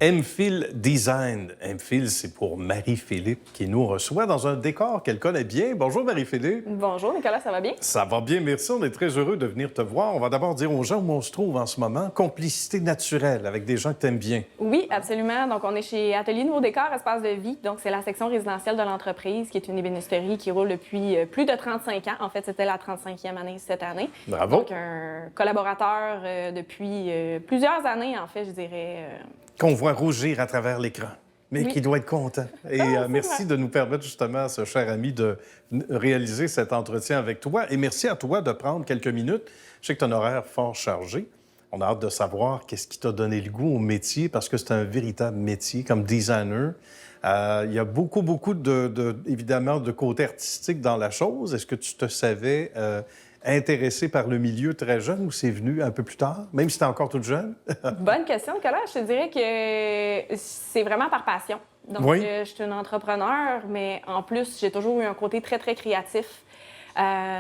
MPhil Design. MPhil, c'est pour Marie-Philippe qui nous reçoit dans un décor qu'elle connaît bien. Bonjour Marie-Philippe. Bonjour Nicolas, ça va bien? Ça va bien, merci. On est très heureux de venir te voir. On va d'abord dire aux gens où on se trouve en ce moment. Complicité naturelle avec des gens que tu aimes bien. Oui, absolument. Donc, on est chez Atelier Nouveau Décor, Espace de vie. Donc, c'est la section résidentielle de l'entreprise qui est une ébénisterie qui roule depuis plus de 35 ans. En fait, c'était la 35e année cette année. Bravo. Donc, un collaborateur depuis plusieurs années, en fait, je dirais. Qu'on voit rougir à travers l'écran, mais Oui. qui doit être content. Et merci de nous permettre justement, ce cher ami, de réaliser cet entretien avec toi. Et merci à toi de prendre quelques minutes. Je sais que tu as un horaire fort chargé. On a hâte de savoir qu'est-ce qui t'a donné le goût au métier, parce que c'est un véritable métier comme designer. Il y a beaucoup, évidemment, de côté artistique dans la chose. Est-ce que tu te savais intéressé par le milieu très jeune ou c'est venu un peu plus tard, même si tu es encore toute jeune? Bonne question, Nicolas. Je te dirais que c'est vraiment par passion. Donc, Oui. je suis une entrepreneur, mais en plus, j'ai toujours eu un côté très, très créatif.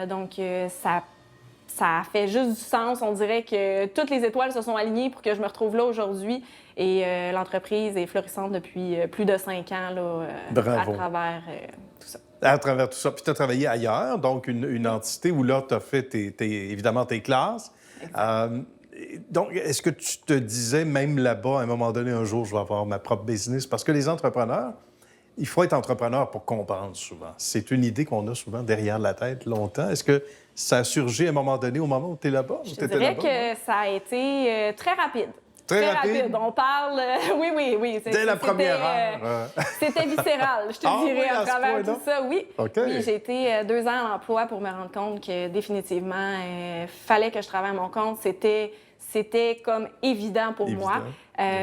Donc, ça a fait juste du sens. On dirait que toutes les étoiles se sont alignées pour que je me retrouve là aujourd'hui. Et l'entreprise est florissante depuis plus de 5 ans là, Bravo. à travers tout ça. À travers tout ça. Puis tu as travaillé ailleurs, donc une entité où là, tu as fait évidemment tes classes. Donc, est-ce que tu te disais, même là-bas, à un moment donné, un jour, je vais avoir ma propre business? Parce que les entrepreneurs, il faut être entrepreneur pour comprendre souvent. C'est une idée qu'on a souvent derrière la tête longtemps. Est-ce que ça a surgi à un moment donné, au moment où tu es là-bas? Je te dirais que ça a été très rapide. Très rapide. On parle... oui. Dès la première heure. C'était viscéral, je te dirais, à travers tout ça. Oui. Okay. Oui, j'ai été 2 ans à l'emploi pour me rendre compte que définitivement, fallait que je travaille à mon compte. C'était comme évident pour moi.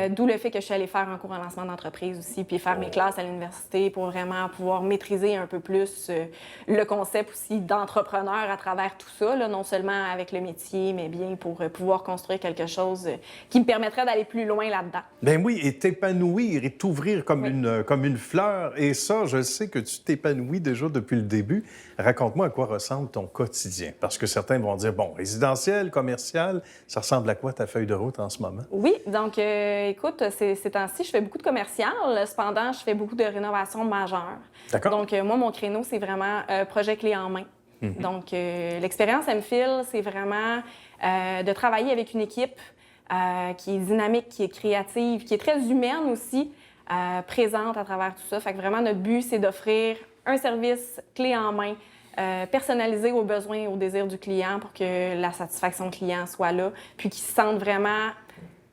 D'où le fait que je suis allée faire un cours en lancement d'entreprise aussi, puis faire mes classes à l'université pour vraiment pouvoir maîtriser un peu plus le concept aussi d'entrepreneur à travers tout ça, là, non seulement avec le métier, mais bien pour pouvoir construire quelque chose qui me permettrait d'aller plus loin là-dedans. Ben oui, et t'épanouir et t'ouvrir comme une fleur. Et ça, je sais que tu t'épanouis déjà depuis le début. Raconte-moi à quoi ressemble ton quotidien. Parce que certains vont dire, bon, résidentiel, commercial, ça ressemble à quoi ta feuille de route en ce moment? Oui, donc écoute, ces temps-ci, je fais beaucoup de commercial. Cependant, je fais beaucoup de rénovations majeures. D'accord. Donc, moi, mon créneau, c'est vraiment projet clé en main. Donc, l'expérience MPhil, c'est vraiment de travailler avec une équipe qui est dynamique, qui est créative, qui est très humaine aussi, présente à travers tout ça. Fait que vraiment, notre but, c'est d'offrir un service clé en main, personnalisé aux besoins et aux désirs du client pour que la satisfaction client soit là, puis qu'il se sente vraiment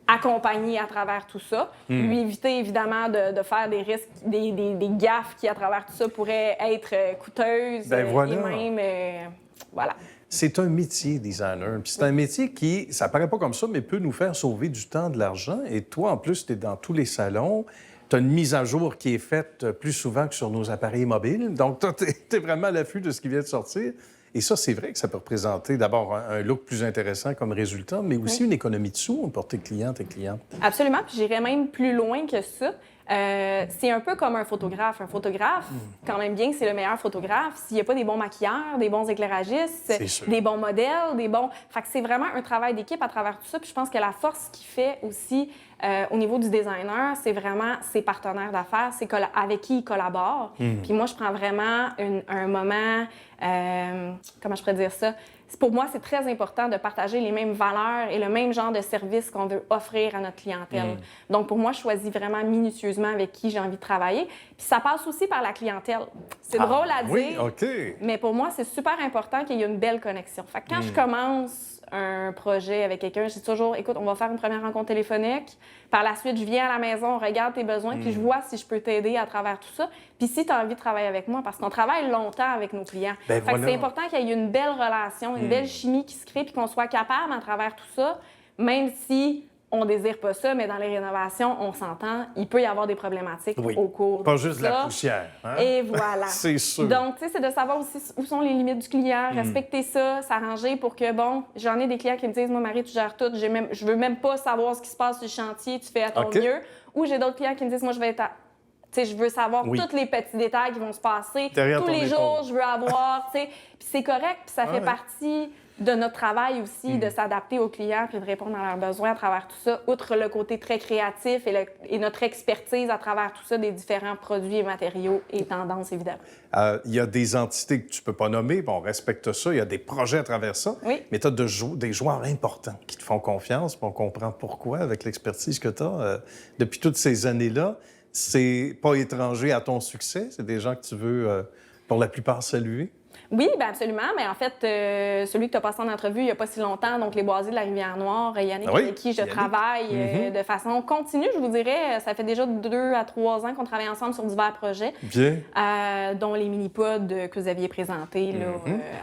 accompagné à travers tout ça. Lui éviter évidemment de faire des risques, des gaffes qui, à travers tout ça, pourraient être coûteuses Ben voilà. et même... voilà. C'est un métier, designer. Puis c'est un métier qui, ça paraît pas comme ça, mais peut nous faire sauver du temps, de l'argent. Et toi, en plus, tu es dans tous les salons. Tu as une mise à jour qui est faite plus souvent que sur nos appareils mobiles. Donc, tu es vraiment à l'affût de ce qui vient de sortir. Et ça, c'est vrai que ça peut représenter d'abord un look plus intéressant comme résultat, mais aussi une économie de sous pour tes clientes et clients. Absolument. Puis j'irais même plus loin que ça. C'est un peu comme un photographe. Un photographe, quand même bien, c'est le meilleur photographe. S'il n'y a pas des bons maquilleurs, des bons éclairagistes, des bons modèles, des bons... Fait que c'est vraiment un travail d'équipe à travers tout ça. Puis je pense que la force qui fait aussi au niveau du designer, c'est vraiment ses partenaires d'affaires, c'est avec qui il collabore. Puis moi, je prends vraiment un moment... comment je pourrais dire ça? Pour moi, c'est très important de partager les mêmes valeurs et le même genre de service qu'on veut offrir à notre clientèle. Donc, pour moi, je choisis vraiment minutieusement avec qui j'ai envie de travailler. Puis ça passe aussi par la clientèle. C'est drôle à dire, oui, OK. mais pour moi, c'est super important qu'il y ait une belle connexion. Fait que quand je commence un projet avec quelqu'un, je dis toujours, écoute, on va faire une première rencontre téléphonique. Par la suite, je viens à la maison, on regarde tes besoins, puis je vois si je peux t'aider à travers tout ça. Puis si tu as envie de travailler avec moi, parce qu'on travaille longtemps avec nos clients. Ben fait que voilà. c'est important qu'il y ait une belle relation, une belle chimie qui se crée, puis qu'on soit capable, à travers tout ça, même si on désire pas ça, mais dans les rénovations, on s'entend, il peut y avoir des problématiques au cours Pas de juste tout de la ça. poussière. Hein? Et voilà. C'est sûr. Donc, tu sais, c'est de savoir aussi où sont les limites du client, respecter ça, s'arranger pour que, bon, j'en ai des clients qui me disent, moi, Marie, tu gères tout, je veux même pas savoir ce qui se passe sur le chantier, tu fais à ton mieux. Ou j'ai d'autres clients qui me disent, moi, je vais être tu sais, je veux savoir tous les petits détails qui vont se passer. Derrière tous ton les épaule. jours, je veux avoir, tu sais. Puis c'est correct, puis ça fait partie de notre travail aussi, de s'adapter aux clients puis de répondre à leurs besoins à travers tout ça, outre le côté très créatif et notre expertise à travers tout ça des différents produits et matériaux et tendances, évidemment. Il y a des entités que tu peux pas nommer, bon, on respecte ça, il y a des projets à travers ça, Oui. mais tu as des joueurs importants qui te font confiance, puis on comprend pourquoi avec l'expertise que tu as depuis toutes ces années-là. C'est pas étranger à ton succès, c'est des gens que tu veux, pour la plupart, saluer. Oui, bien absolument. Mais en fait, celui que tu as passé en entrevue il n'y a pas si longtemps, donc les Boisés de la Rivière-Noire, Yannick, avec qui je travaille de façon continue, je vous dirais. Ça fait déjà 2 à 3 ans qu'on travaille ensemble sur divers projets. Bien. Dont les mini-pods que vous aviez présentés là,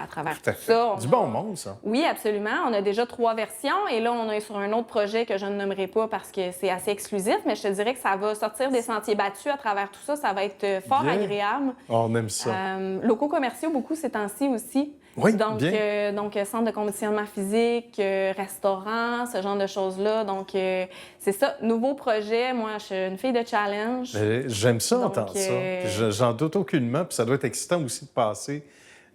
à travers tout ça. Du bon monde, ça. Oui, absolument. On a déjà 3 versions et là, on est sur un autre projet que je ne nommerai pas parce que c'est assez exclusif, mais je te dirais que ça va sortir des sentiers battus à travers tout ça. Ça va être fort agréable. Oh, on aime ça. Locaux commerciaux, beaucoup ces temps-ci aussi. Oui, donc, bien. Donc, centre de conditionnement physique, restaurant, ce genre de choses-là. Donc, c'est ça. Nouveau projet. Moi, je suis une fille de challenge. J'aime ça, entendre ça. J'en doute aucunement. Puis ça doit être excitant aussi de passer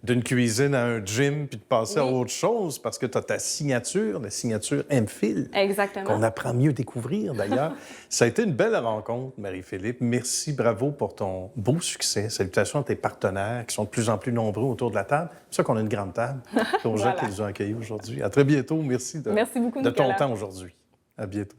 d'une cuisine à un gym puis de passer à autre chose parce que tu as ta signature, la signature M-Fil. Exactement. Qu'on apprend mieux à découvrir, d'ailleurs. Ça a été une belle rencontre, Marie-Philippe. Merci, bravo pour ton beau succès. Salutations à tes partenaires qui sont de plus en plus nombreux autour de la table. C'est pour ça qu'on a une grande table aux gens qui nous ont accueillis aujourd'hui. À très bientôt. Merci Merci beaucoup, de ton Nicolas. temps aujourd'hui. À bientôt.